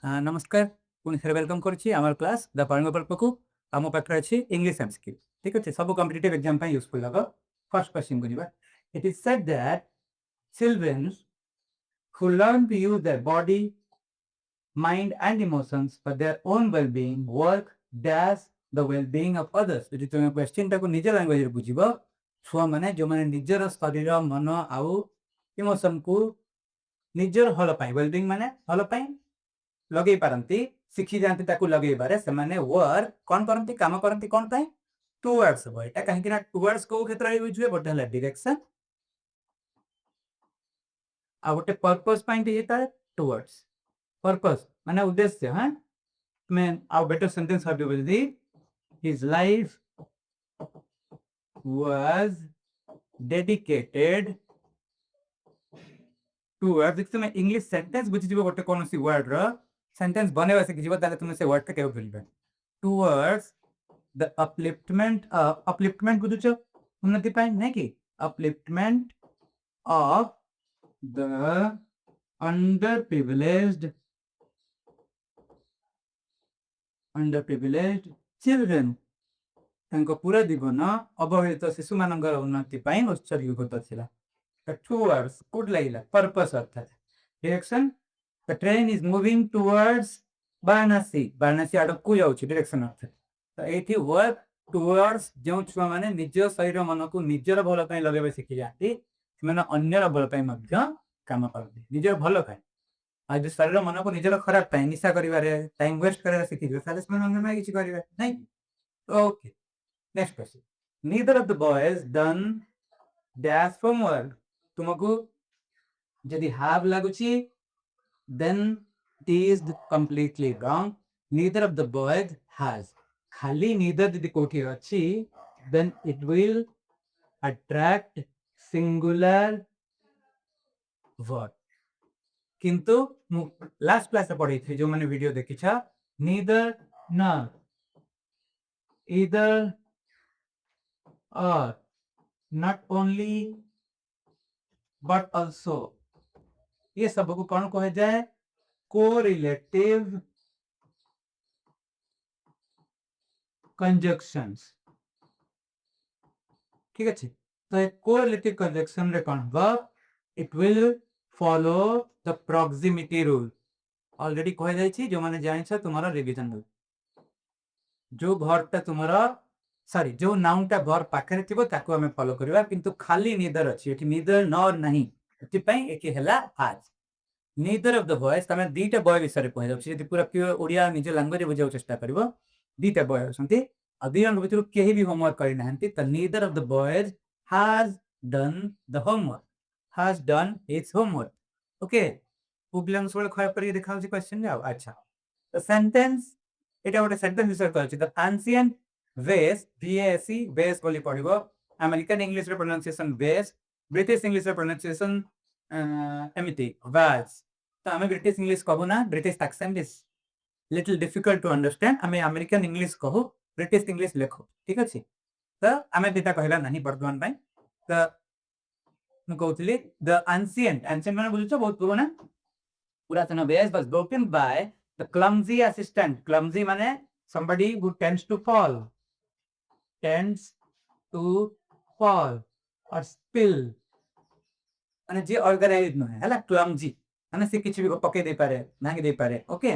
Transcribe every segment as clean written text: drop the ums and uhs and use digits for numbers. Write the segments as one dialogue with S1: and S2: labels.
S1: नमस्कार पुणी थे वेलकम करुच्ची आम क्लास द पारंग प्रकल्प को आम पाखे अच्छी इंग्लिश एमसीक्यू ठीक अच्छे सब कॉम्पिटिटिव एग्जाम यूजफुल हम फर्स्ट क्वेश्चन को जीवा it is said that children who learn to use their body mind and emotions for their own well-being work dash the well-being of others यदि तुम question टाको निज लैंग्वेज रे बुझिबो छुआ माने जो माने निजर शरीर मन आउ इमोशन को निजर हल पाई वेलबीइंग माने हल पाई लगे पारंती शिखी जानती ताकू लगे बारे से माने वर्क कौन करंती काम करंती कौन ताई टुवर्ड्स हो एटा काहे कि ना टुवर्ड्स को क्षेत्र रे बुझिबे बट हला डायरेक्शन आ गोटे पर्पस पॉइंट हेता टुवर्ड्स पर्पस माने उद्देश्य हां मैं आ बेटर सेंटेंस हबे बोलदी his life was dedicated towards देखते मैं इंग्लिश सेंटेंस बुझि जीवो गोटे कोनोसी वर्ड रो सेंटेंस बनेवा से जीवो ताले तुम से वर्ड के केउ बोलबे टुवर्ड्स द अपलिफ्टमेंट बुझुछ उन्नति पाई नै कि upliftment of the underprivileged children तांको पूरा जीवन अवहेलित शिशु मानकर उन्नति पाई उत्सर्गीकृत थिला टुवर्ड्स गुड लागिला पर्पस अर्थात direction the train is moving towards Varanasi आड़ को जाउछि डायरेक्शन अर्थात तो एठी वर्क टुवर्ड्स जो छुआ माने निज शरीर मन को निजर भल पई लगेबे सिखि जाती माने अन्यर भल पई मध्य काम करती निजर भल पई आज शरीर मन को निजर खराब पई निशा करिवारे टाइम वेस्ट करे सिखि जो साले मन अंग में किछि करिवे नै okay next question neither of the boys done dash homework तुमको यदि have लागुची then it is completely wrong neither of the boys has खाली neither यदि कोठी अछि then it will attract singular word किंतु लास्ट क्लास में पढ़ी थी जो मैंने वीडियो देखी था neither nor either or not only but also ये सब को कौन कहे जाए कोरिलेटिव कंजक्शंस ठीक अच्छे तो कोरिलेटिव कंजक्शन रे कौन verb it will follow the proximity rule already कहे जाय छी जो माने जानि छ तुम्हारा रिवीजन हो जो वर्ब ता तुम्हारा सॉरी जो नाउन ता वर्ब पाखरे थिबो ताको हमें फॉलो करबा किंतु खाली नीदर अछि एठी नीदर नॉर नहीं एति पई एके हला आज neither of the boys तमे दीटा बॉय विषय कहि जाउछि यदि पूरा प्योर ओडिया निज लैंग्वेज बुझाउ चेष्टा करबो दीटा बॉय असंती अदियन भितरु केही भी होमवर्क करि नाहंती त neither of the boys has done the homework has done its homework okay पुगलन सोल खय करि देखाउ छी क्वेश्चन जाओ अच्छा द सेंटेंस एटा गोटे सेंटेंस विषय कहै छी द एंशिएंट वेस VASE वेस बोली पढिबो अमेरिकन इंग्लिश रे प्रोनाउंसिएशन वेस ब्रिटिश इंग्लिश रे प्रोनाउंसिएशन एमिति वाज तो हमें ब्रिटिश इंग्लिश कहू ना British accent is little difficult to understand हमें अमेरिकन इंग्लिश कहू ब्रिटिश इंग्लिश लिखो ठीक अछि तो हमें दिता कहला नहीं वर्तमान पई तो म कहउतली द एंशिएंट माने बुझछ बहुत पुराना पुरातन वेस was broken by the clumsy assistant clumsy माने somebody who tends to fall or spill माने जे ऑर्गेनाइज न है हला क्लमजी माने से किछि भी पके दे पारे भांग दे पारे ओके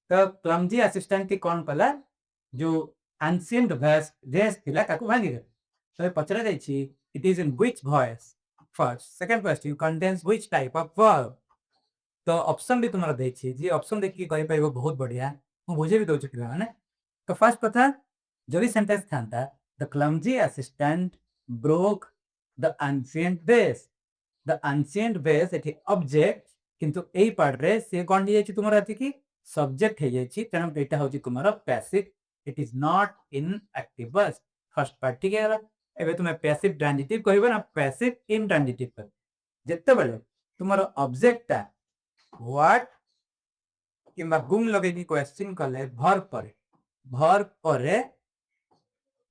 S1: तो क्लमजी असिस्टेंट की कौन कला जो एंशिएंट वेस थिला ताको भांगी दे तो पचरा जाय छी it is in which voice first second question contains which type of verb तो ऑप्शन भी तुम्हारा दे छी जे ऑप्शन देखि कहि पाइबो बहुत बढ़िया मु बुझे भी दउ छी माने तो फर्स्ट कथा जदी सेंटेंस थांता the clumsy assistant broke the ancient vase the ancient vase एठी ऑब्जेक्ट किंतु एई पार्ट रे से कोन दिए छी तुमरा अथि की सब्जेक्ट हे जाय छी तनो एटा होची तुमरा passive it is not in active verb first part ठीक है एबे तुमे पैसिव ट्रांजिटिव कहबो ना पैसिव इंट्रांजिटिव पर जत्ते बेले तुमरा ऑब्जेक्ट ता व्हाट किंबा गुम लगे की क्वेश्चन कले वर्ब पर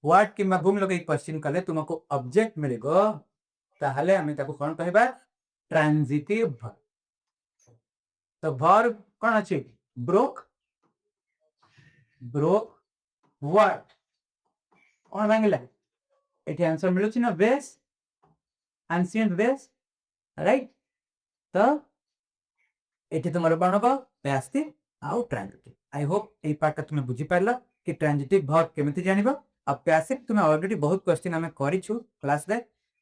S1: व्हाट किंबा गुम लगे क्वेश्चन कले तुमको ऑब्जेक्ट मिलेगो ताहले हमें ताको कोन कहबा ट्रांजिटिव वर्ब तो वर्ब कोन अछि broke what कौन भांगिला एठी आंसर मिलुछि ना वेस एंशिएंट वेस राइट तो एठी तुमर कोन हो पैसिव आउ transitive I hope a part तुम बुझी पारला कि ट्रांजिटिव वर्ब केमिति जानिबो आ पैसिव तुम ऑलरेडी बहुत क्वेश्चन हमें करिछु क्लास रे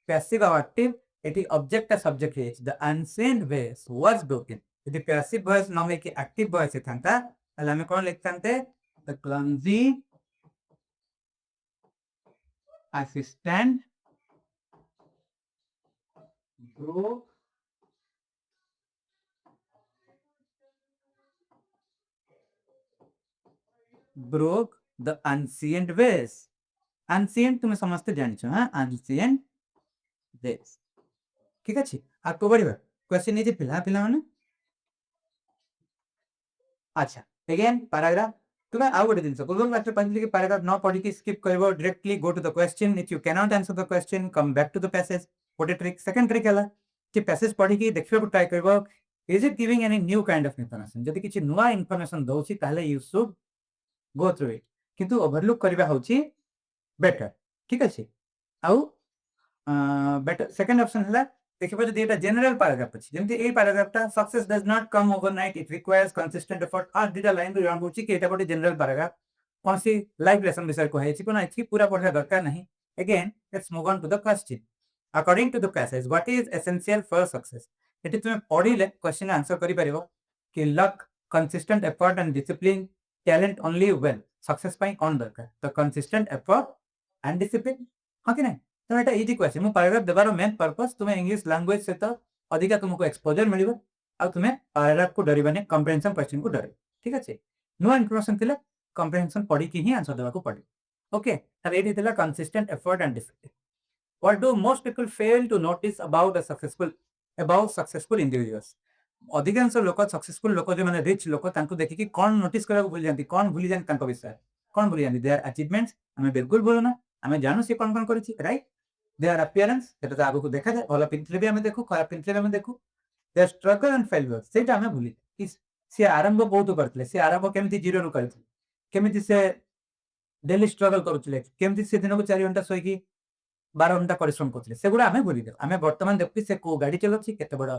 S1: पैसिव आ एक्टिव एठी ऑब्जेक्ट आ सब्जेक्ट है the ancient vase was broken यदि पैसिव वॉइस न होय कि एक्टिव वॉइस थांता ताले हमें कोन लिखतांते the clumsy assistant broke the ancient vase ancient तुम्हें समझते जानिछो हां ancient vase ठीक अछि आको बढ़िबा क्वेश्चन ए जे पिला पिला माने अच्छा अगेन पैराग्राफ तुम्हें आउ गोटे जिनस गुगल मास्टर कहली कि पैराग्राफ न पढ़ी कि स्किप करबो directly go to the question if you can not answer the question come back to the passage गोटे ट्रिक सेकंड ट्रिक हला कि पैसेज पढ़ी कि देखिबो को ट्राई करबो is it giving any new kind of information जदि किछि नुवा इंफॉर्मेशन दोछि ताले you should go through it किंतु ओवरलुक करबा होछि बेटर ठीक अछि आउ बेटर सेकंड ऑप्शन हला देखिबो जदि एटा जनरल पैराग्राफ अछि जेमति ए पैराग्राफटा success does not come overnight it requires consistent effort आ दिटा लाइन रे होछि कि एटा गोटे जनरल पैराग्राफ कोनसी लाइफ लेसन विषय को हेछि कोन अछि पूरा पढ़ा दरकार नहीं again let's move on to the question according to the passage what is essential for success एटी तुम पढ़िले क्वेश्चन आंसर करि परिबो कि luck consistent effort and discipline talent only well success पई कोन दरकार तो कंसिस्टेंट एफर्ट एंड डिसिप्लिन हां कि नहीं तो एटा इजी क्वेश्चन मु पैराग्राफ देबार मेन पर्पस तुम्हें इंग्लिश लैंग्वेज से तो अधिका तुमको एक्सपोजर मिलिबो आ तुम्हें पैराग्राफ को डरिबाने कंप्रिहेंशन क्वेश्चन को डरे ठीक अछि नो इन्फॉर्मेशन थिले कंप्रिहेंशन पढ़ी कि ही आंसर देबा को पड़े ओके तब एटी थिला consistent effort and discipline what do most people fail to notice about successful individuals अधिकांश लोक सक्सेसफुल लोक जो माने रिच लोक तांको देखि कि कोन नोटिस करा भूल जानती कोन भूली जानती तांको विषय कोन भूली जानती देयर अचीवमेंट्स हमें बिल्कुल बोलना हमें जानू से कोन करिछि राइट देयर अपीयरेंस सेटा तो आगु को देखा जाए भला पिंथले भी हमें देखू खराब पिंथले भी हमें देखू देयर स्ट्रगल एंड फेलियर सेटा हमें भूली कि से आरंभ बहुत करथले से आरंभ केमिति जीरो नु करथले केमिति से डेली स्ट्रगल करूथले केमिति से दिन को 4 घंटा सोई कि 12 घंटा परिश्रम करथले सेगुडा हमें भूली दे हमें वर्तमान देखि से को गाड़ी चलाउछि केते बड़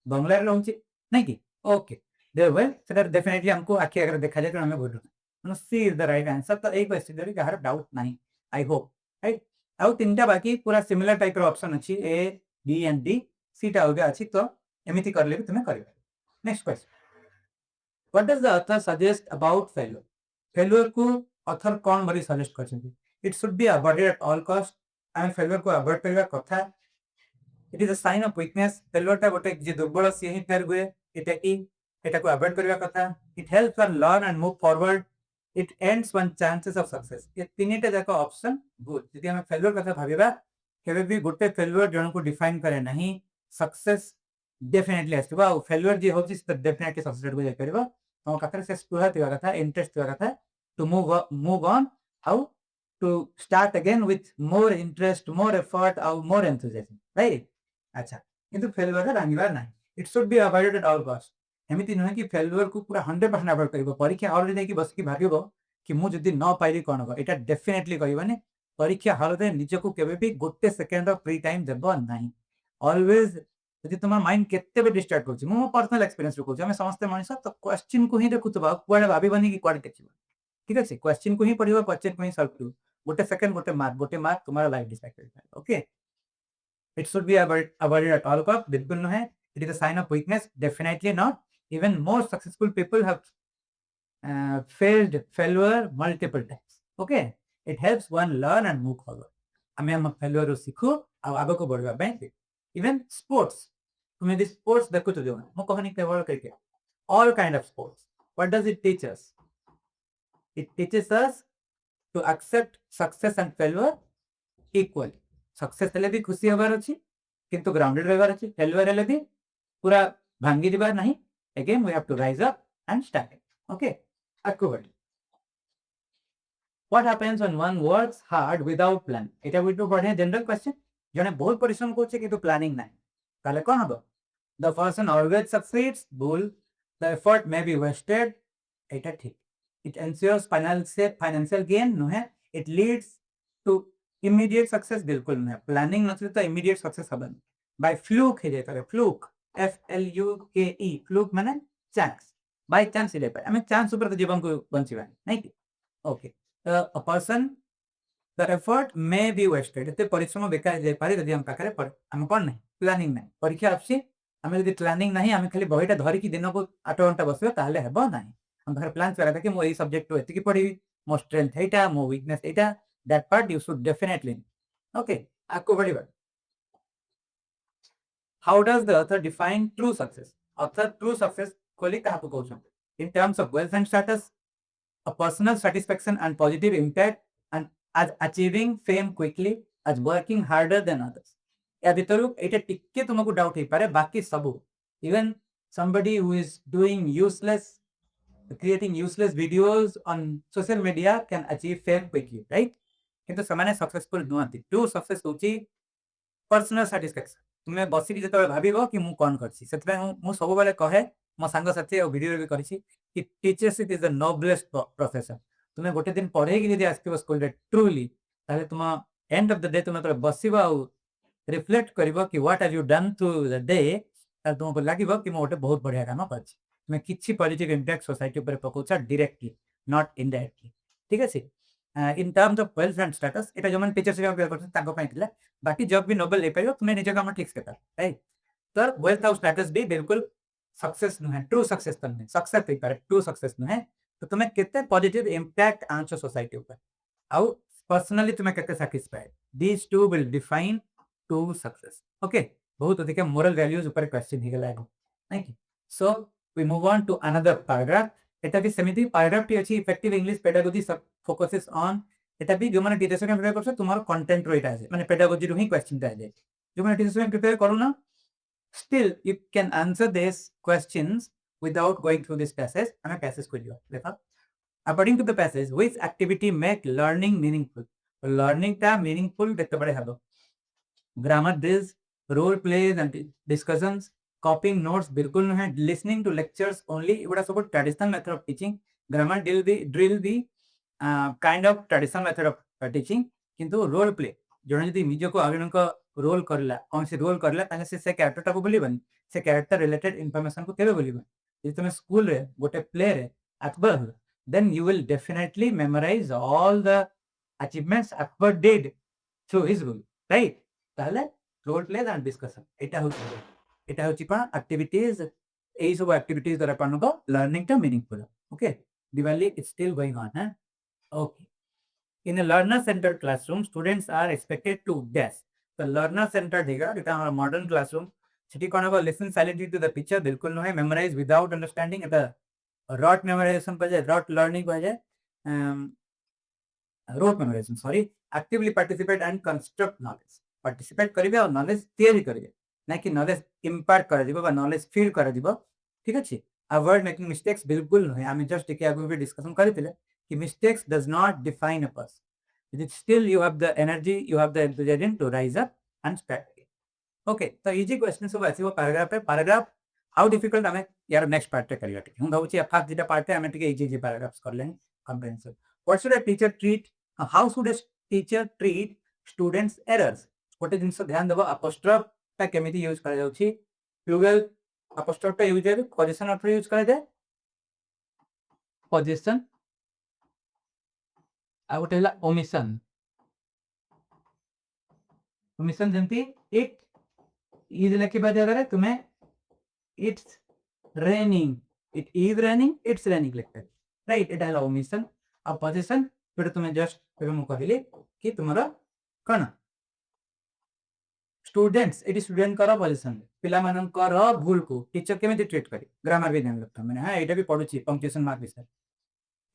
S1: बंगला रे रहउछि नै कि ओके देयर वेल सेटा डेफिनेटली हमको आखि अगर देखा जाए तो हमें भूलू no C is the right answer तो एक क्वेश्चन रे कहार डाउट नहीं आई होप राइट आउ तीनटा बाकी पूरा सिमिलर टाइप रो ऑप्शन अछि ए बी एंड डी सीटा होगा अछि तो एमिति करले भी तुमे करिबा next question what does the author suggest about failure failure को ऑथर कोन भरी सजेस्ट करछथि it should be avoided at all cost and failure को अवॉइड करबा कथा it is a sign of weakness failure टा गोटे जे दुर्बल से ही फेर हुए एटा को अवॉइड करबा कथा it helps one learn and move forward it ends one chances of success ये तीनटा जाक ऑप्शन गुड यदि हम फेलियर कथा भाबिबा केबे भी गोटे फेलियर जन को डिफाइन करे नहीं सक्सेस डेफिनेटली आसीबा आ फेलियर जे होछि त डेफिनेटली सक्सेस को जाय करबा तो कथरे से स्पुहा तिवा कथा इंटरेस्ट तिवा कथा to move on how to start again with more interest more effort और मोर एंथुसियाज्म राइट अच्छा किंतु फेलियर का रांगिबा नहीं it should be avoided at all cost एमिति नुहे कि फेलियर को पूरा 100% अवॉइड करबो परीक्षा हॉल रे कि बस कि भाबिबो कि मु जदी न पाइली कोन हो एटा डेफिनेटली कहिबानी परीक्षा हॉल रे निजको केबे भी गोटे सेकंड ऑफ फ्री टाइम देबो नहीं ऑलवेज यदि तुम माइंड केते भी डिस्ट्रैक्ट होछि मु पर्सनल एक्सपीरियंस रो कहूछि हम समस्त मनुष्य तो क्वेश्चन को ही देखुतबा कुआडे भाबिबनी कि कुआडे देखिबा ठीक अछि क्वेश्चन को ही पढिबा क्वेश्चन को ही सॉल्व करू गोटे सेकंड गोटे मार्क तुम्हारा लाइफ डिसाइड करेगा okay it should be avoided at all cost बिल्कुल न है it is a sign of weakness definitely not even more successful people have failed failure multiple times okay it helps one learn and move forward हमें हम failure रो सीखू आ आगो को बढ़वा पे इवन स्पोर्ट्स तुम्हें दिस स्पोर्ट्स देखो तो जो मो कहनी केवल cricket all kind of sports what does it teach us it teaches us to accept success and failure equally success हेले भी खुशी होबार अछि किंतु ग्राउंडेड रहबार अछि फेलियर हेले भी पूरा भांगी दिबार नहीं again we have to rise up and start okay awkward what happens when one works hard without plan एटा विटो बढ़िया जनरल क्वेश्चन जने बहुत परिश्रम करछे किंतु प्लानिंग नाही ताले कोन हबो the person always succeeds but the effort may be wasted এটা ঠিক। It ensures financial gain নুহে, it leads to immediate success बिल्कुल नुहे। प्लानिंग नथले तो immediate success हबन। By fluke हे जाता है, fluke, FLUKE, fluke माने chance, by chance हे जाता है। हमें chance ऊपर तो जीवन को बंचिवा नहीं कि? Okay, a person, the effort may be wasted। एते परिश्रम बेकार जाय पारे जदि हम पाखरे हम कोन नहीं प्लानिंग नहीं परीक्षा आछि हमें जदि प्लानिंग नहीं हमें खाली बहिटा धरि कि दिन को 8 घंटा बसिबा ताले हेबो नहीं। हम घर प्लान करा कि मो एई सब्जेक्ट तो एति कि पढी, मो स्ट्रेंथ एटा, मो वीकनेस एटा, that part you should definitely. Okay, आको बढ़िबा। How does the author define true success? Author true success कोली काहको कहउछन? In terms of wealth and status, a personal satisfaction and positive impact, and as achieving fame quickly, as working harder than others। या भितरु एटा टिके तुमको doubt हे पारे, बाकी सब even somebody who is doing useless, creating useless videos on social media can achieve fame quickly, right? किंतु समाने successful नुहंती। True success होची personal satisfaction. तुमे बसी कि जतबे भाबिबो कि मु कोन करछि, सेतबे मु सब बेले कहे मो संग साथी और वीडियो भी करछि कि teachership is the noblest profession. तुमे गोटे दिन पढ़े कि यदि आस्थिबो स्कूल रे ट्रूली, ताले तुम एंड ऑफ द डे तुमे तो बसिबो आ रिफ्लेक्ट करिवो कि what have you done through the day, ताले तुमको लागिवो कि मो गोटे बहुत बढ़िया काम करछि। तुमे किछि पॉजिटिव इंपैक्ट सोसाइटी ऊपर पकोछ डायरेक्टली, नॉट इनडायरेक्टली। ठीक अछि? इन terms of wealth and status एटा जमन टीचरशिप अप्लाई करछ ताको पय थिला, बाकी जब भी नोबेल ले पाइबो तुमे निजे काम ठीक से कर, राइट? तो वेल्थ और स्टेटस भी बिल्कुल सक्सेस नुहे, ट्रू सक्सेस तो नुहे। सक्सेस पे पर ट्रू सक्सेस नुहे। तो तुमे केते पॉजिटिव इंपैक्ट आनछ सोसाइटी ऊपर, आउ पर्सनली तुमे केते satisfied, these two will define true success. Okay, बहुत अधिक मोरल वैल्यूज ऊपर क्वेश्चन हे गेला नहीं कि? So we move on to another paragraph. एटा भी समिति पैराग्राफ टी अछि effective English pedagogy focuses on. एटा भी जो माने टीचर के प्रिपेयर करछ तुम्हारो कंटेंट रोइटा है माने पेडागोजी रो ही क्वेश्चन ता है। जो माने टीचर प्रिपेयर करू ना, still you can answer these questions without going through this passage। हमें passage को लियो देखो। According to the passage, which activity make learning meaningful? Learning ता meaningful देखते बड़े hello. Grammar drills, role plays and discussions, copying notes बिल्कुल नहीं है, listening to lectures only इवड़ा सब traditional method of teaching। Grammar drill भी kind of traditional method of teaching, किंतु role play जोने यदि निज को आगे उनका रोल करला, कौन से रोल करला ताले से कैरेक्टर टा को बोलिबन, से कैरेक्टर रिलेटेड इंफॉर्मेशन को केबे बोलिबन। यदि तुम स्कूल रे गोटे प्ले रे Akbar, then you will definitely memorize all the achievements Akbar did through his role, right? ताले रोल प्ले एंड डिस्कशन एटा होची कोन एक्टिविटीज, एई सब एक्टिविटीज द्वारा कोन को लर्निंग टा meaningful. Okay, Diwali is still going on है। Okay, in a learner centered classroom students are expected to dash। तो learner centered देगा एटा हमारा मॉडर्न क्लासरूम सिटी कोन को listen silently to the teacher बिल्कुल नो है, memorize without understanding एटा rote memorization पर जाए, rote learning पर जाए, rote memorization sorry. actively participate and construct knowledge, participate करिवे और knowledge तैयारी करिवे, ना कि knowledge impart करा दिबो बा knowledge फील करा दिबो। ठीक अछि? avoid making mistakes बिल्कुल नो है। आमी जस्ट टिके आगु भी डिस्कशन करितिले कि mistakes does not define a person, it is still you have the energy, you have the enthusiasm to rise up and start again। Okay, तो इजी क्वेश्चन सब आसीबो paragraph पे। पैराग्राफ हाउ डिफिकल्ट हमें यार next part रे करिया टिके। हम भाबुची fast जेटा part है हमें टिके इजी पैराग्राफ्स कर लेन comprehensive. What should a teacher treat, how should a teacher treat students errors? गोटे जिंस ध्यान देबो, अपोस्ट्रोफ ता केमिति यूज करा जाउची, प्लूरल अपोस्ट्रोफ ता यूज है पोजीशन ऑफ यूज करा जाए, पोजीशन आ गोटे हला ओमिशन। ओमिशन जेंति इट इज लेखिबा जगह रे तुमे it's raining, it is raining, it's raining लिखते, राइट? एटा हला ओमिशन। अब पोजीशन फिर तुमे जस्ट फिर मु कहली कि तुम्हारा कोन स्टूडेंट्स, एटी स्टूडेंट करा पोजीशन पिला मानन कर भूल को टीचर केमिति ट्रीट करी, ग्रामर भी ध्यान रखता माने। हां, एटा भी पढुची पंक्चुएशन मार्क विषय।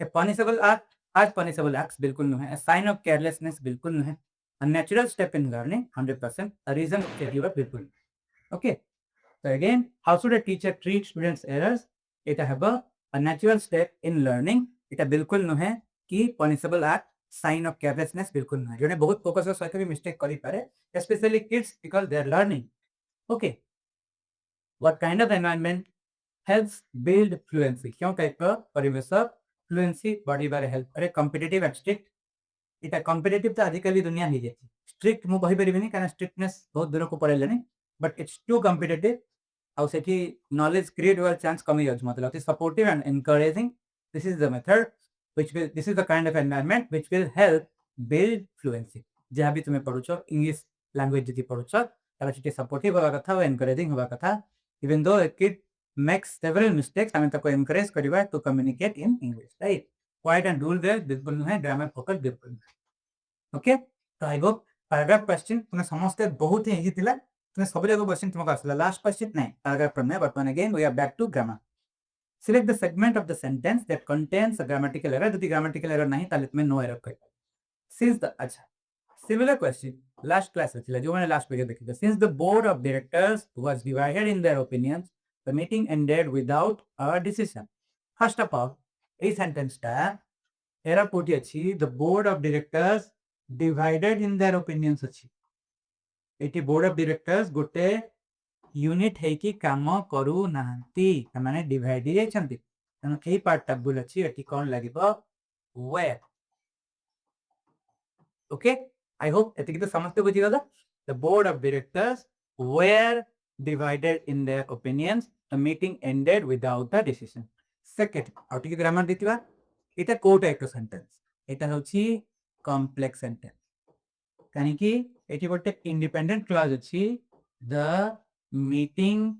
S1: ए पनिशेबल एक्ट, आज पनिशेबल एक्ट्स बिल्कुल नो है। ए साइन ऑफ केयरलेसनेस बिल्कुल नो है। A natural step in learning 100%, a reason of failure बिल्कुल। ओके, so again how should a teacher treat students errors? Etah हैबो a natural step in learning, एटा बिल्कुल no है कि punishable act, sign of carelessness बिल्कुल no है। जोने बहुत focus सके भी मिस्टेक करी पारे, especially kids because they are learning। okay, what kind of environment helps build fluency क्यों टाइप का परिवेश fluency बॉडी बारे हेल्प अरे कॉम्पिटिटिव एंड स्ट्रिक्ट इटा कॉम्पिटिटिव तो आजिकल दुनिया हो जाए स्ट्रिक्ट मु कहि परिबिनी कारण स्ट्रिक्टनेस बहुत दूर को पड़ेलानी बट इट्स टू कॉम्पिटिटिव आउ सेठी नॉलेज क्रिएट होवार चांस कमी जाउछ मतलब it supportive and encouraging this is the method which will this is the kind of environment which will help build fluency जहाँ भी तुम्हें पढ़ुछ इंग्लिश लैंग्वेज जति पढ़ुछ ताला सेठी सपोर्टिव होवा कथा एनकरेजिंग होवा कथा even though a kid makes several mistakes आमे ताको encourage करिवा to communicate in english right quiet and rule there बिल्कुल नुहे ग्रामर फोकस बिल्कुल नुहे ओके तो आई होप पैराग्राफ क्वेश्चन तुम समझते बहुत ही इजी थिला तुम सब जगह क्वेश्चन तुमको आसला लास्ट क्वेश्चन नहीं पैराग्राफ पर नहीं but again we are back to grammar select the segment of the sentence that contains a grammatical error यदि grammatical error नहीं ताले तुम्हें no error करेगा since the अच्छा similar question last class में थिला जो मैंने last video देखी थी since the board of directors was divided in their opinions the meeting ended without a decision first of all এই sentence টা এরা পড়ি আছে the board of directors divided in their opinions ଅଛି এটি board of directors गोटे unit है कि काम करू नांती माने डिवाइड हे छंती तनो केई पार्ट भूल अछि एटी कोन लागिबो वेयर ओके आई होप एति तो समझते बुझी गला the board of directors were divided in their opinions the meeting ended without a decision second out grammar दितिबा एटा को टाइप ऑफ सेंटेंस एटा होछि कॉम्प्लेक्स सेंटेंस कानी कि एटी गोटे इंडिपेंडेंट क्लॉज अछि the meeting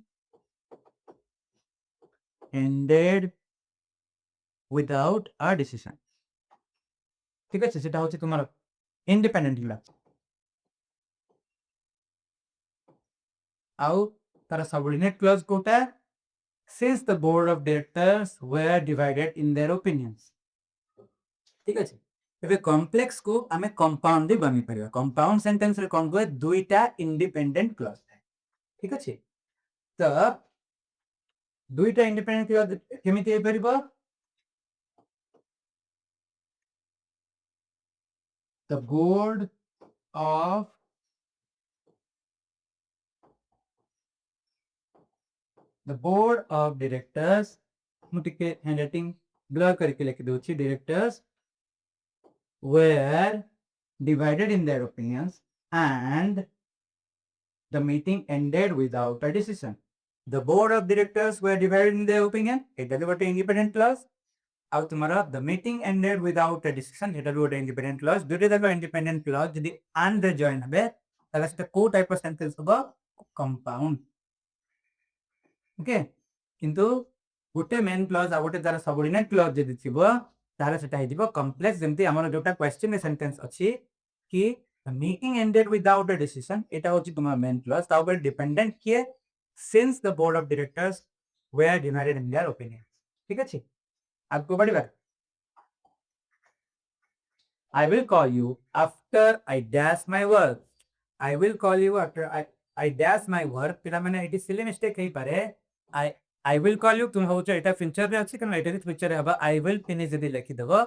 S1: ended without a decision ठीक है सेटा होछि तुम्हारा इंडिपेंडेंट क्लॉज आउ तारा सबऑर्डिनेट क्लॉज कोटा since the board of directors were divided in their opinions ठीक है एबे कॉम्प्लेक्स को हमें कंपाउंड भी बनी परिबा कंपाउंड सेंटेंस रे कोन कोए दुईटा इंडिपेंडेंट क्लॉज ठीक अछि तो दुईटा इंडिपेंडेंट क्लॉज केमिति हे परिबो the board of directors मुटिके हैंडराइटिंग ब्लर करके लिख दोछि directors were divided in their opinions and the meeting ended without a decision the board of directors were divided in their opinion এটা গোটে independent clause आउ तुम्हारा the meeting ended without a decision এটা গোটে independent clause দুটো দেখো independent clause যদি and रे जॉइन হবে তাহলে সেটা কো টাইপ অফ সেন্টেন্স হবে कंपाउंड ओके किंतु गोटे मेन क्लॉज आ गोटे तार सबऑर्डिनेट क्लॉज जदी थिबो तारे सेटा हे दिबो कॉम्प्लेक्स जेमति हमर जोटा क्वेश्चन में सेंटेंस अछि कि the meeting ended without a decision eta hochi तुम्हारा मेन क्लॉज ता ऊपर डिपेंडेंट किए since the board of directors were divided in their opinion ठीक अछि आपको बढ़िबा I will call you after I dash my work I will call you after I dash my work पिला माने it silly mistake हे पारे I will call you तुम होछ एटा future रे अछि कना एटा फ्यूचर रे हबा I will finish जदी लिखि देबो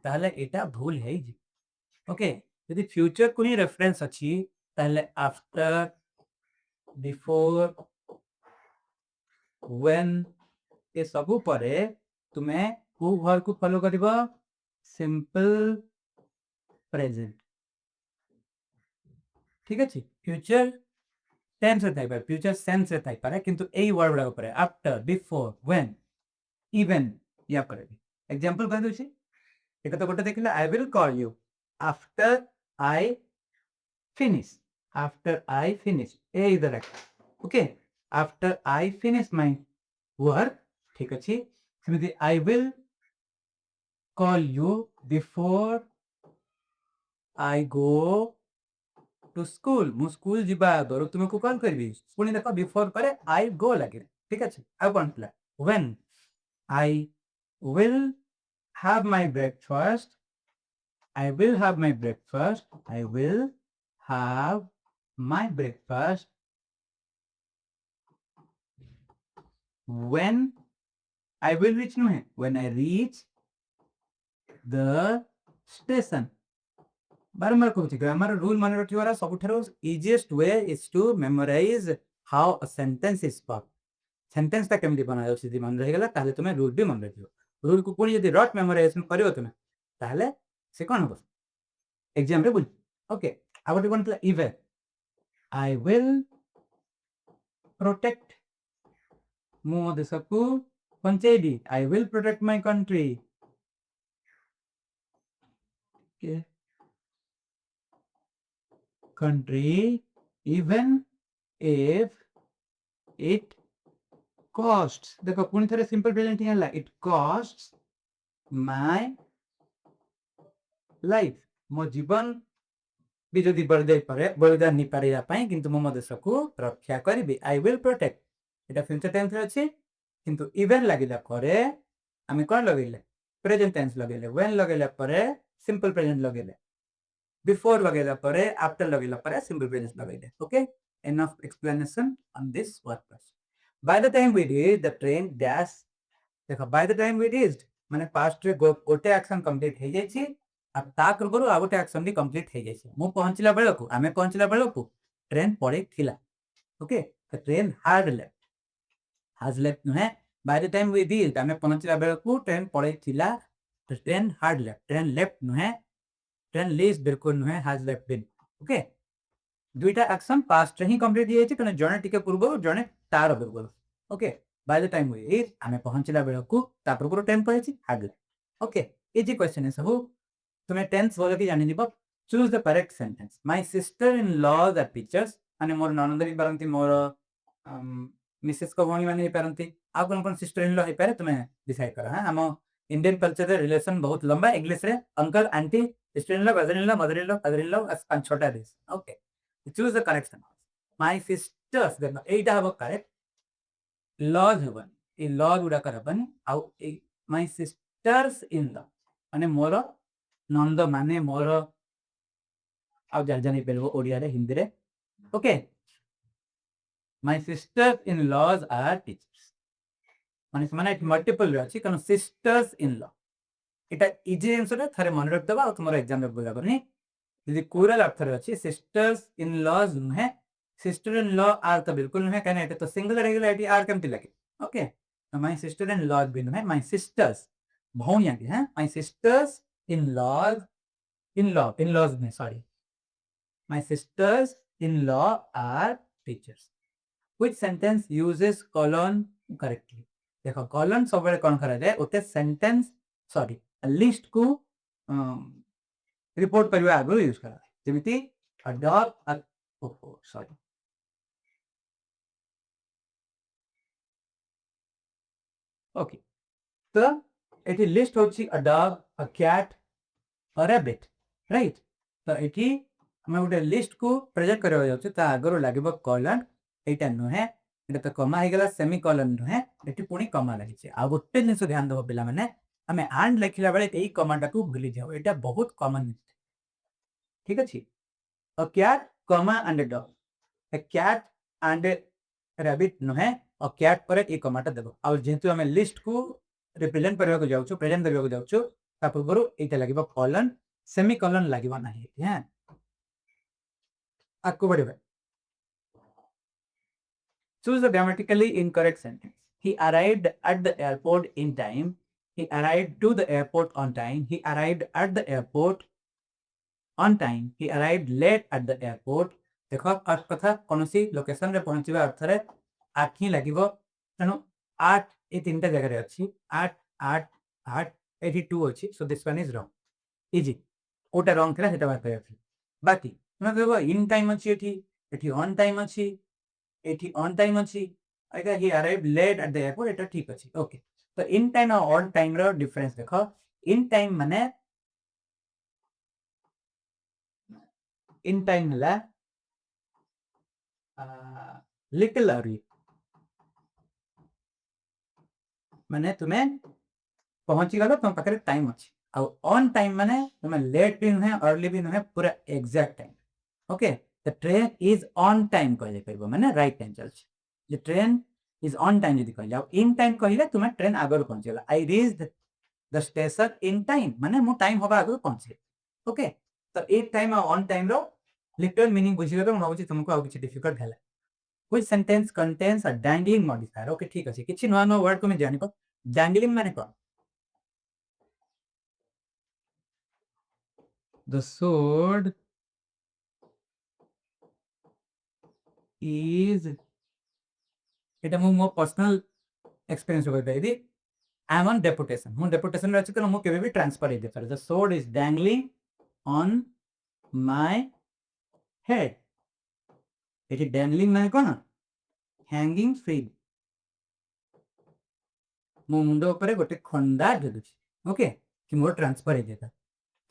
S1: ताले एटा भूल हे जी ओके यदि फ्यूचर को ही रेफरेंस अछि ताले आफ्टर बिफोर व्हेन ए सबु परे तुमे को वर्ब को फॉलो करबो सिंपल प्रेजेंट ठीक अछि फ्यूचर टेंस रे थाई पारे फ्यूचर सेंस रे थाई पारे किंतु एई वर्ड गुडा परे आफ्टर बिफोर व्हेन इवन या परे एग्जांपल कह दोछि एटा तो गोटे देखिला I will call you after I finish a is the right okay after I finish my work ठीक अछि सेमिति I will call you before I go to school मु स्कूल जिबा आगरो तुमे को कॉल करबी पुनी देखो बिफोर परे आई गो लागे ठीक अछि आ कोन प्ला when I will have my breakfast I will have my breakfast. I will have my breakfast when I will reach no है when I reach the station. बारंबार कहूँ ग्रामर रूल मन रखिबार सबुठारो easiest way is to memorize how a sentence is spoken सेंटेंसटा केमती बना जाउछि जदि मन रहि गेला ताले तुमे रूल भी मन रखियो रूल को पुणी जदि रट मेमोराइजेशन करियो तुमे ताले से कोन हो एग्जाम रे बुझ ओके आ गोटे कोन इवेंट आई विल प्रोटेक्ट मो देशकु पंचेदी I will protect my country के country even if it costs देखो पुणी थरे सिंपल प्रेजेंट ही हला it costs my life मो जीवन भी जदि बलिदान नहीं पारिया पाई किंतु मो देशकु रक्षा करिबी आई will protect Etah future tense रे अछि किंतु इवन लागिला परे आमे कोन लगैले प्रेजेंट टेंस लगैले व्हेन लगैला परे सिंपल प्रेजेंट लगैले बिफोर लगैला परे आफ्टर लगैला परे सिंपल प्रेजेंट लगैले okay enough explanation on this word plus by the time we reached the train dash देखो by the time we reached माने पास्ट रे गोटे एक्शन कंप्लीट हे जाय छी अब ता पूर्व आ गोटे एक्शन भी कंप्लीट हे जाय छी मु पहुंचला बेला को आमे पहुंचला बेला को ट्रेन पड़े थिला okay the train had left has left नुहे by the time we reached आमे पहुंचला बेला को ट्रेन पड़े थिला the train had left train left नुहे ट्रेन लीव्स बिल्कुल नुहे हैज लेफ्ट बिन ओके दुईटा एक्शन पास्ट रे ही कंप्लीट हे जाय छी कने जणे टिके पूर्व जणे तार बिल्कुल okay by the time we reached आमे पहुंचला बेला को ता पूर्व ट्रेन पड़े छी had left okay easy question है सब तुम्हें टेंस बोल के जानि दिबो choose the correct sentence my sister in laws are teachers माने मोर ननंद भी पारंती मोर मिसेस को भणी माने पारंती आ कोन सिस्टर इन लॉ हे पारे तुम्हें डिसाइड करो हां हम इंडियन कल्चर रे रिलेशन बहुत लंबा इंग्लिश रे uncle aunty sister in law brother in law mother in law father in law पांच छोटा this okay choose the correct sentence my sisters देखो एटा हबो करेक्ट लॉज हबन ए लॉज गुडा करबन आ माय सिस्टर्स इन लॉ माने मोर नंद माने मोर आ जानी पेलबो ओडिया रे हिंदी रे okay my sister in laws are teachers माने मल्टीपल रे अछि कन सिस्टर्स इन लॉ एटा इजी आंसर रे थारे मन रख दबा तुमरो एग्जाम रे बुझा करनी यदि कोरल अर्थ रे अछि सिस्टर्स इन लॉज नुहे सिस्टर इन लॉ आर तो बिल्कुल नुहे कने एटा तो सिंगुलर रेगुलरिटी आर केमति लागे okay my sister in laws भी नुहे माय सिस्टर्स भौनिया के हैं my sisters in laws sorry my sisters in law are teachers which sentence uses colon correctly देखो colon सब बेले कोन करा जाय ओते सेंटेंस सॉरी लिस्ट को रिपोर्ट करबा आगु यूज करा जेमिति a dog सॉरी ओके तो एटी लिस्ट होची a dog a cat a rabbit right तो एठी हम गोटे लिस्ट को प्रेजेंट करबा जाउछ ता आगरो लागबो कॉलन एटा नुहे एटा तो कमा हे गेला सेमी कॉलन नुहे एठी पुनी कमा लागि छै आ गोटे जिंस ध्यान देबो पिला माने हमें एंड लिखला बेले एई कमाटा को भूली जाओ एटा बहुत कॉमन ठीक अछि a cat comma and a dog a cat and rabbit नुहे अ कैट पर ए कमाटा देबो आ जेतु हमें लिस्ट को रिप्रेजेंट करबा को जाउछ प्रेजेंट करबा को जाउछ ता पूर्व एटा लागबो कॉलन सेमीकोलन लागिबा नाही हैं आपको बढ़िबा choose the grammatically incorrect sentence he arrived at the airport in time he arrived to the airport on time he arrived at the airport on time he arrived late at the airport देखो अर्थ कथा कोनोसी location रे पहुंचीबा अर्थ रे 8 ही लागिबो तनो 8 ए तीनटा जगह रे अछि 8 8 8 82 अछि so this one is wrong easy ओटा रॉन्ग थिला सेटा बात अछि बाकी तुम कहबो इन टाइम अछि एठी ऑन टाइम अछि एठी ऑन टाइम अछि आइगा he arrived late at the airport एटा ठीक अछि ओके तो इन टाइम और ऑन टाइम रो डिफरेंस देखो इन टाइम माने इन टाइम ला लिटिल अर्ली माने तुम्हें पहुंची गलो तुम पाखरे टाइम अछि आ ऑन टाइम माने तुम्हें लेट भी नहे अर्ली भी नहे पूरा exact time okay the train is on time कहले कहबो माने राइट टाइम चल छी the train is on time यदि कहले आ इन टाइम कहले तुम्हें ट्रेन आगर पहुंच गेला I reached the station in time माने मो टाइम होबा आगर पहुंचे ओके तो ए टाइम आ ऑन टाइम रो लिटरल मीनिंग बुझी गलो भाबुची तुमको आ किछ डिफिकल्ट हैला which sentence contains a dangling modifier? Okay ठीक अछि किछि नवा नवा वर्ड तुमे जानि प dangling माने कोन the sword is এটা मो पर्सनल एक्सपीरियंस होय baby I am on deputation मो deputation रे अछि त मो केबे भी ट्रांसफर हे दे पारे the sword is dangling on my head eighty dangling माने कोन hanging free मो मुंड ऊपर गोटे खंडा देदुछि ओके कि मोर ट्रांसफर हे देता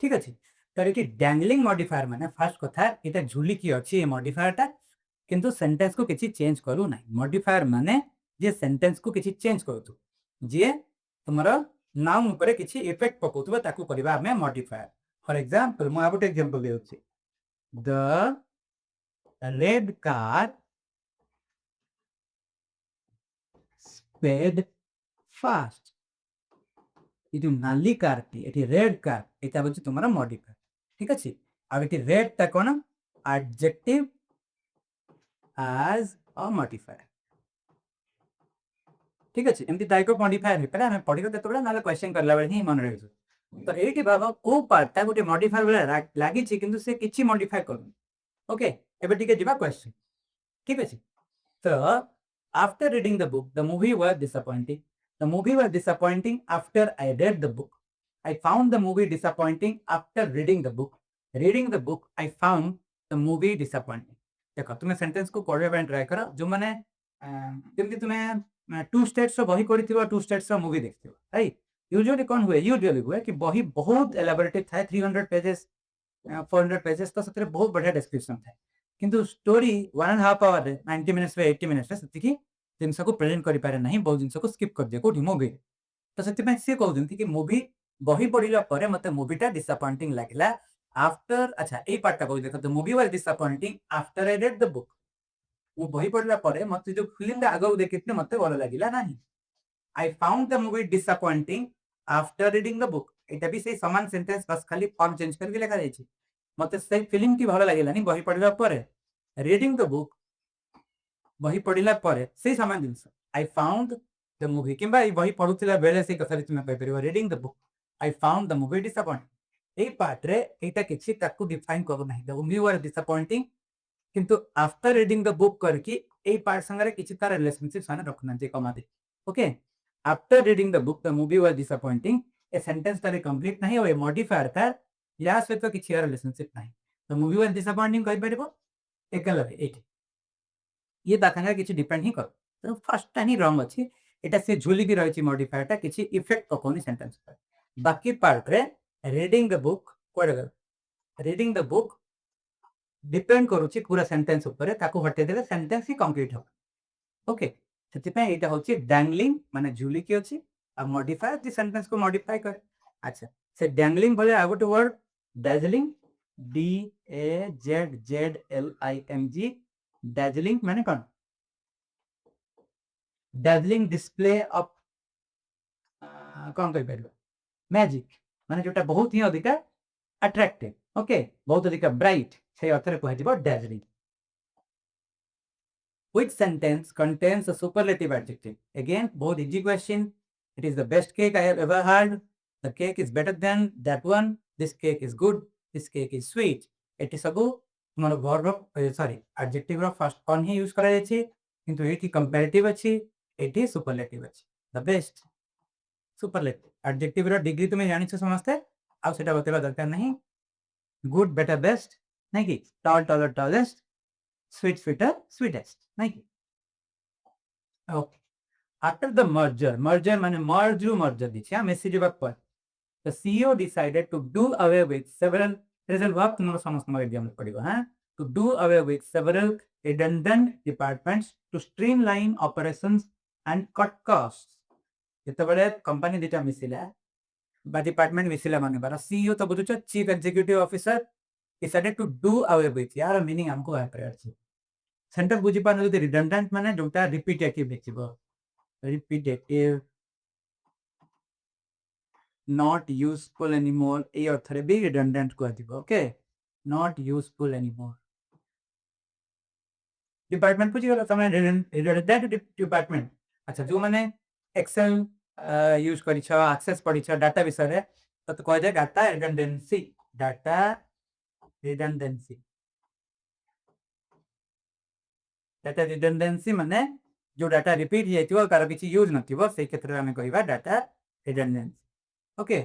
S1: ठीक अछि तर एटी डैंगलिंग मॉडिफायर माने फर्स्ट कथा एटा झुली की अछि ए मॉडिफायर टा किंतु सेंटेंस को किछि चेंज करू ना मॉडिफायर माने जे सेंटेंस को किछि चेंज करतु जे तुम्हारा नाउन ऊपर किछि इफेक्ट पकोतबा ताकू करबा हमें मॉडिफायर फॉर एग्जांपल मो आबोट एग्जांपल देउछि the red car sped fast ये नाली कार टी एटी रेड कार एटा होछि तुम्हारा मॉडिफायर ठीक अछि आ एटी रेड ता कोन एडजेक्टिव as a modifier ठीक अछि एमती टाइप ऑफ मॉडिफायर हे परा हम पढिबो तेतबेला नाले क्वेश्चन करला बेले ही मन रहै तो एटी बाबा को पार्ट ता गोटे मॉडिफायर बेला लागि छि किंतु से किछि मॉडिफाई करू ओके एबे टिके दिबा क्वेश्चन ठीक अछि तो after reading the book the movie was disappointing the movie was disappointing after I read the book I found the movie disappointing after reading the book I found the movie disappointing देखो तुम्हें sentence को पढ़े ପାଇଁ try करो जो माने जेमति तुम्हें to states रो बही पढ़िथिबो टू स्टेट्स रो मूवी देखथिबो राइट यूजुअली हुए कि बही बहुत एलाबोरेटेड थाए 300 पेजेस 400 पेजेस तो सतरे बहुत बढ़िया डिस्क्रिप्शन थाए किंतु स्टोरी 1.5 आवर 90 मिनिट्स रे 80 मिनिट्स रे सतिकी जिनस को प्रेजेंट करि पारे नहीं बहुत जिनस को स्किप कर दिए कोठी मूवी तो सेति ପାଇଁ से कहउजंती कि मूवी बही पढ़िला परे मते मूवीटा डिसअपॉइंटिंग लागिला आफ्टर अच्छा ए पार्ट टा कहू देखो the movie was disappointing after I read the book वो बही पढ़िला परे मते जो फिल्म टा आगो देखितने मते भलो लागिला नाही आई found the movie disappointing after reading the book एटा भी से समान सेंटेंस बस खाली फॉर्म चेंज करके लिखा जाय छी मते से फिल्म की भलो लागिलानी बही पढ़िला परे रीडिंग द बुक बही पढ़िला परे से समान जिंस आई फाउंड द मूवी किंबा ई बही पढुतिला बेले से कथा तुमे कहि परिबो reading the book I found the movie disappointing ए पार्ट रे एटा किछि ताकू डिफाइन करू नाही द मूवी वाज डिसअपॉइंटिंग किंतु आफ्टर रीडिंग द बुक करके ए पार्ट संगे किछि तार रिलेशनशिप साने रखना जे कमा दे okay after reading the book the movie was disappointing ए सेंटेंस तारे कंप्लीट नाही होय मॉडिफायर था या सहित किछि रिलेशनशिप नाही द मूवी वाज डिसअपॉइंटिंग कहि परिबो एकला एट ये बाखंगा किछि डिपेंड ही कर तो फर्स्ट टाइम ही रॉन्ग अछि एटा से झुली की रहिछि मॉडिफायर टा किछि इफेक्ट पकोनी सेंटेंस पर बाकी पार्ट रे reading the book code reading the book depend करूछि पूरा सेंटेंस ऊपर ताको हटे देले सेंटेंस ही कंप्लीट हो ओके सेति पे एटा होछि डैंगलिंग माने झुली की अछि आ मॉडिफायर दि सेंटेंस को मॉडिफाई कर अच्छा से डैंगलिंग बोले आ गोटे word dazzling D A Z L I M G dazzling माने कोन डैजलिंग डिस्प्ले ऑफ कौन कहि परिबो मैजिक माने जोटा बहुत ही अधिका अट्रैक्टिव ओके बहुत अधिका ब्राइट से अर्थरे कहै दिबो dazzling which sentence contains a superlative adjective again both easy question it is the best cake I have ever had the cake is better than that one this cake is good this cake is sweet एटी सबु तुमरो verb sorry adjective रो first कौन ही use करा जायछि किंतु एटी कंपैरेटिव अछि एटी सुपरलेटिव अछि द बेस्ट सुपरलेटिव एडजेक्टिव रो डिग्री तुमे जानि छ समझते आ सेटा बतेबा दरकार नहीं गुड बेटर बेस्ट नहीं कि tall taller tallest sweet sweeter sweetest नहीं कि ओके आफ्टर द मर्जर माने मर्जर दिछि हम मेसेज पर the CEO decided to do away with several result verb तुमरो समस्त में एग्जाम में पड़िबो हां to do away with several redundant departments to streamline operations and cut costs जेतबेले कंपनी दिटा मिसिला बा डिपार्टमेंट मिसिला माने बारा सीईओ तो बुझुछ chief executive officer decided to do away with यार मीनिंग हमको आ पर अछि सेंटेंस बुझी पानो जदि रिडंडेंट माने जोटा रिपीटेटिव देखिबो रिपीटेटिव not useful anymore ए अर्थरे भी redundant को दिबो okay not useful anymore department बुझी गलो तमे रिलेटेड डिपार्टमेंट अच्छा जो माने एक्सेल यूज करिछ एक्सेस पढ़िछ डाटा विषय रे तो कह जाए डाटा रिडंडेंसी डाटा रिडंडेंसी माने जो डाटा रिपीट जाइथिबो कार किछि यूज नथिबो सेई क्षेत्र रे हमें कहबा डाटा रिडंडेंसी ओके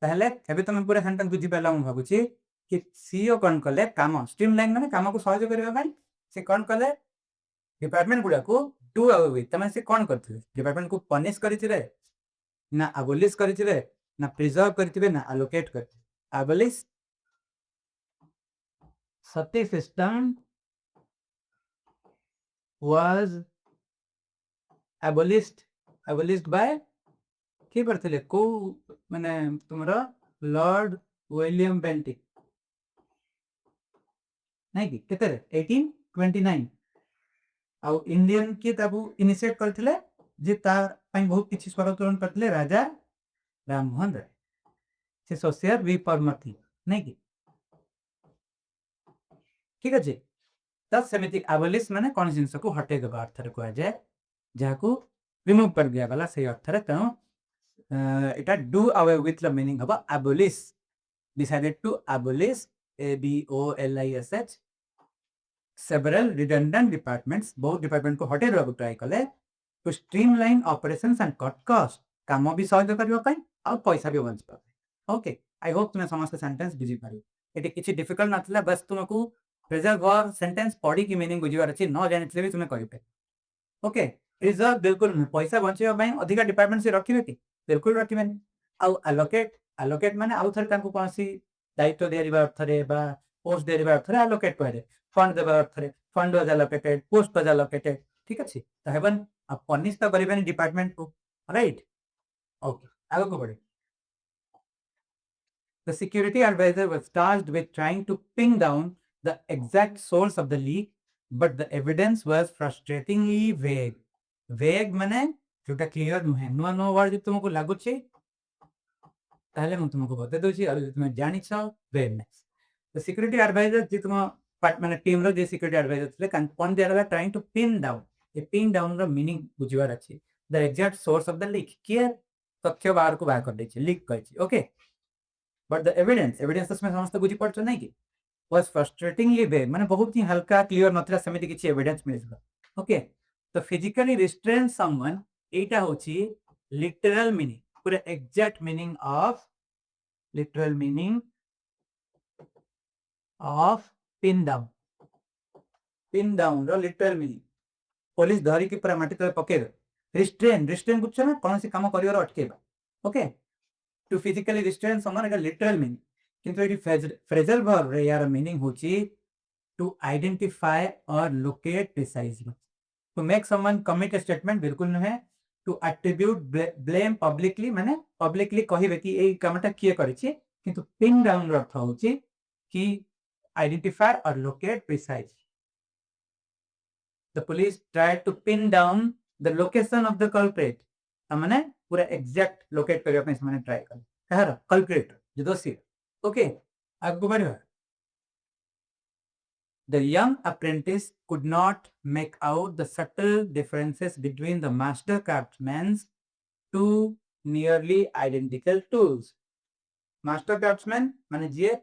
S1: ताहले एबे तमे पूरा सेंटेंस बुझी पाला हम भाबुची कि सीईओ कोन कले काम स्ट्रीमलाइन माने काम को सहज करबा ପାଇଁ से कोन कले डिपार्टमेंट गुडा को डू अवे तमे से कोन करथिबे डिपार्टमेंट को पनिश करिथिबे ना अबोलिश करिथिबे ना प्रिजर्व करिथिबे ना अलोकेट करथिबे abolish sati system was abolished by के करथिले को माने तुमरा लॉर्ड विलियम बेंटिक नहीं कि केते रे 1829 आउ इंडियन के ताबू इनिशिएट करथिले जे तार पई बहुत किछि स्वतंत्रन करथिले राजा राममोहन राय से सोशल रिफॉर्मर थी नहीं कि ठीक अछि तब समिति अबोलिश माने कोन जिंस को हटे गबा अर्थ रे कहै जाय जाको रिमूव कर दिया गला से अर्थ रे तनो एटा do away with the meaning हबा abolish decided to abolish ABOLISH several redundant departments बहुत डिपार्टमेंट को हटे रहबो ट्राई कले to streamline operations and cut cost काम भी सहज करबो पई और पैसा भी बच पाबे ओके आई होप तुम समस्त सेंटेंस बुझी पारी एटे किछि डिफिकल्ट नथला बस तुमको प्रेजर वर्ब सेंटेंस पढ़ी की मीनिंग बुझिबार अछि न जानितले भी तुम कहि पे ओके रिजर्व बिल्कुल पैसा बचेबा ପାଇଁ अधिका डिपार्टमेंट से रखिबे कि बिल्कुल रखिबेनी आउ अलोकेट माने आउ थर तांको कोनसी दायित्व देरिबा अर्थरे बा पोस्ट देरिबा अर्थरे अलोकेट कहरे फंड देबा अर्थरे fund was allocated post was allocated ठीक अछि त हेबन अब पनिश त करिबेनी डिपार्टमेंट को राइट ओके आगो को बढ़े The security advisor was tasked with trying to pin down the exact source of the leak, but the evidence was frustratingly vague. Vague माने जोटा क्लियर नुहे नुआ नुआ वर्ड तुमको लागुची ताहले मैं तुमको बता दोची और तुम जानि छ वेगनेस द सिक्योरिटी एडवाइजर जे तुम पार्ट माने टीम रो जे सिक्योरिटी एडवाइजर थले कान कोन दे रहा trying to pin down a pin down रो मीनिंग बुझिवार अछि the exact source of the leak clear तथ्य बाहर को बाहर कर दै छी लीक कहै छी ओके बट द एविडेंस इसमें समस्त बुझी पड़छ नहीं कि was frustratingly vague माने बहुत ही हल्का क्लियर नथला समिति किछि एविडेंस मिलला ओके तो फिजिकली रिस्ट्रेन समवन एटा होची लिटरल मीनिंग पूरा exact meaning of pin down रो लिटरल मीनिंग पुलिस धरी की पूरा माटी तले पके रिस्ट्रेन कुछ ना कौन सी काम करिवार अटकेबा okay to physically restrain someone एटा लिटरल मीनिंग किंतु एटी फ्रेजल वर्ब रे यार मीनिंग होची टू आइडेंटिफाई और locate precisely to make someone commit a statement बिल्कुल न है टू एट्रिब्यूट ब्लेम पब्लिकली माने पब्लिकली कहिबे कि एई कामटा किए करिछि किंतु पिन डाउन रो अर्थ होची कि आइडेंटिफाई और locate precisely the police tried to pin down the location of the culprit माने पूरा एग्जैक्ट लोकेट करिया ପାଇଁ ସେମାନେ ट्राई कले कहार कल्प्रिट जो दोषी ओके आगो बढ़िबा The young apprentice could not make out the subtle differences between the master craftsman's two nearly identical tools. Master craftsman माने जे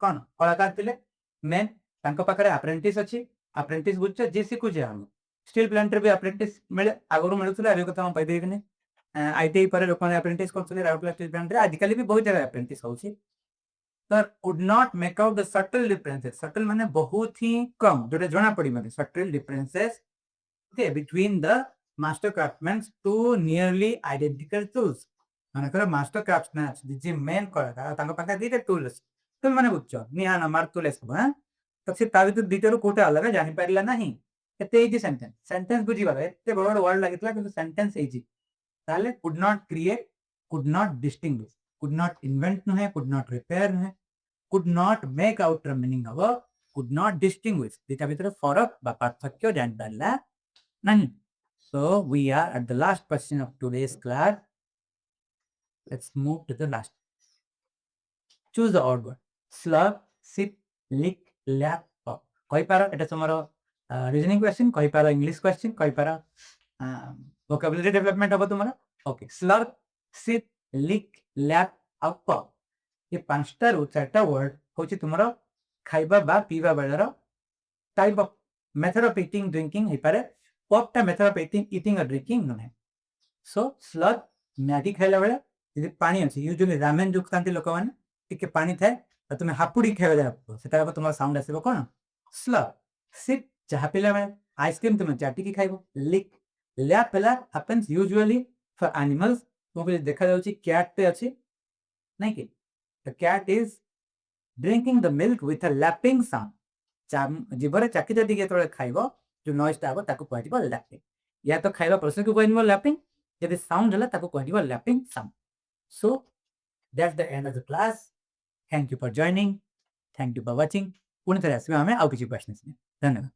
S1: कोन कलाकार थिले मेन तांको पाखरे अप्रेंटिस अछि अप्रेंटिस बुझछ जे सिखु जे हम स्टील प्लांट रे भी अप्रेंटिस मिले आगरो मिलुतले अबे कथा हम पाइ देबिने आईटीआई पर लोकने अप्रेंटिस करथले राउरकेला स्टील प्लांट रे आजकल भी बहुत जगह अप्रेंटिस होछि तर would not make out the subtle differences subtle माने बहुत ही कम जोटे जना पड़ी माने subtle differences okay between the master craftsmen two nearly identical tools माने कर master craftsmen जे मेन करा तांको पाखा दीटे टूल्स तुम माने बुझछ निहाना मार्तुले सब हां तो से ता भीतर दीटे रो कोटा अलग जानि पारला नाही एते इजी सेंटेंस बुझी बारे एते बड़ वर्ड लागितला किंतु सेंटेंस इजी ताले could not create could not distinguish could not invent no है could not repair no है could not make out the meaning of could not distinguish दिटा भीतर फरक बा पार्थक्य जानि पारला नाही so we are at the last question of today's class let's move to the last choose the odd word slug ship leak laptop कहि पारो एटा तुमरो reasoning question କହିପାର, ଇଂଲିଶ କ୍ୱେଶ୍ଚିନ୍ କହିପାର, ଭୋକାବୁଲାରୀ ଡେଭଲପମେଣ୍ଟ ହବ ତୁମର। Okay, slurp, sip, lick, lap ଆଉ pop, ଏ 5ଟାରୁ 4ଟା ୱାର୍ଡ ହଉଛି ତୁମର ଖାଇବା ବା ପିଇବା ବେଳର type of method of eating drinking ହେଇପାରେ। ପପ୍ଟା मेथड ऑफ इटिंग और ड्रिंकिंग नुहे। सो स्लर्प मैगी खाइला बेले यदि पानी अछि, यूजुअली रामेन जो खाती लोक माने टिके पानी थाए तो तुम हापुड़ी खाइबा जाय सेटा तुम साउंड आसीबो कोन स्लर्प। सिप चाहा पिला बेले, आइसक्रीम तुम चाटिकी खाइबो। लिक, लैप पेला हैपेंस यूजुअली फॉर एनिमल्स, तुमको देखा जाउची कैट पे अछि नहीं कि the cat is drinking the milk with a lapping sound. जीभरे चाकी चाटी के खाइबो जो नॉइसटा हबो ताको कहदिबो लैपिंग, या तो खाइबा प्रोसेस को कहदिबो लैपिंग, यदि साउंड हला ताको कहदिबो lapping sound. So that's the end of the class. Thank you for joining, thank you for watching. पुणी थे आसबे आमे आउ किछि क्वेश्चन। धन्यवाद।